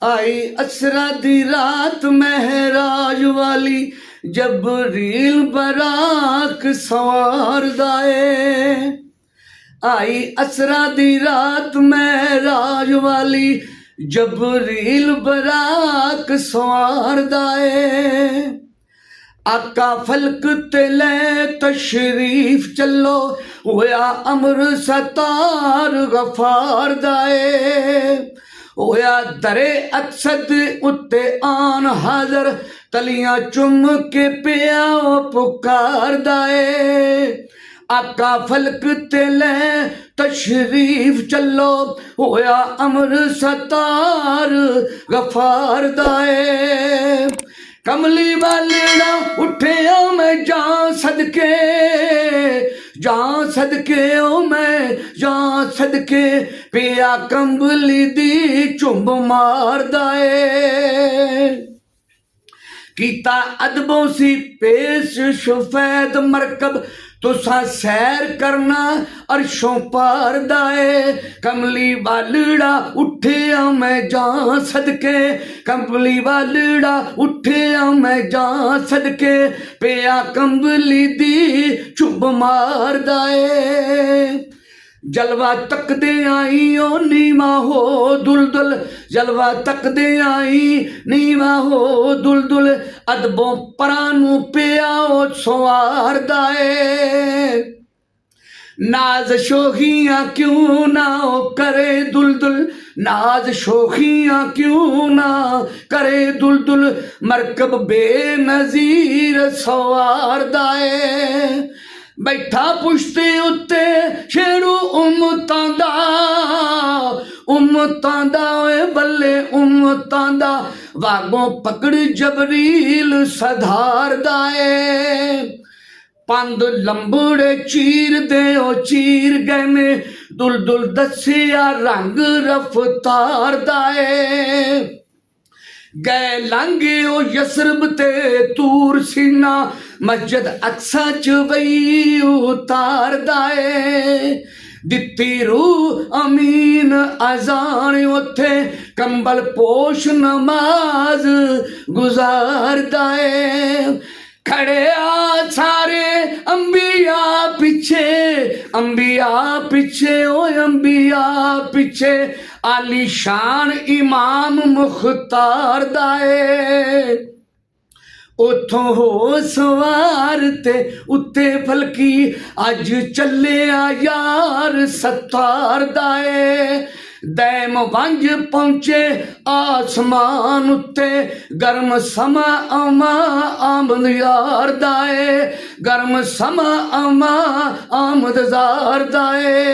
आई असरा दी रात महराज वाली जबरील बराक सवारदा है। आई असरा दी रात महराज वाली जबरील बराक सवारदा है। आका फलक ते ले तशरीफ चलो होया अमर सतार गफार दाए। होया दरे अक्सद उत्ते आन हाजर तलियां चुम के पिया पुकार दाए। आका फलक ते ले तशरीफ चलो होया अमर सतार गफार दाए। कमली वालड़ा उठिया मैं जा सदके ओ मैं जा सदके पिया कंबली दी चुंब मारदा है। कीता अदबों सी पेश सफेद मरकब तुसा सैर करना अरशों पार दाए। कमली वालड़ा उठिया मैं जा सदके कमली वालड़ा उठिया मैं जा सदके पिया कंबली दी चुभ मार दाए। जलवा तकदे आई ओ नीवा हो दुलदुल जलवा तकदे आई नीवा हो दुलदुल अदबों परानू पिया ओ सवार दाए। नाज शोखियाँ क्यों ना करे दुलदुल नाज शोखियाँ क्यों ना करे दुलदुल मरकब बेनज़ीर सवार दाए। बैठा पुश्ते उत्ते शेरू उम्मतां दा बल्ले उम्मतां दा वागों पकड़ जबरील सधार दाए। पंद लंबड़े चीर दे ओ चीर गए में दुलदुल दसिया रंग रफ्तार दाए। गए लांगे ओ यसरब ते तूर सीना मस्जिद अक्सा च वही उतार दाए। दित्ती रूह अमीन अजान उथे कंबल पोश नमाज गुजार दाए। खड़े आ सारे अंबिया पीछे ओ अंबिया पीछे आलीशान इमाम मुख्तार दाए। उथों हो सवार ते उत्ते फलकी अज चले आ यार सत्तार दाए। दैम वंज पहुंचे आसमान उत्ते गर्म समा अमा आमद यार दाए। गर्म समा अमा आमद जार दाए।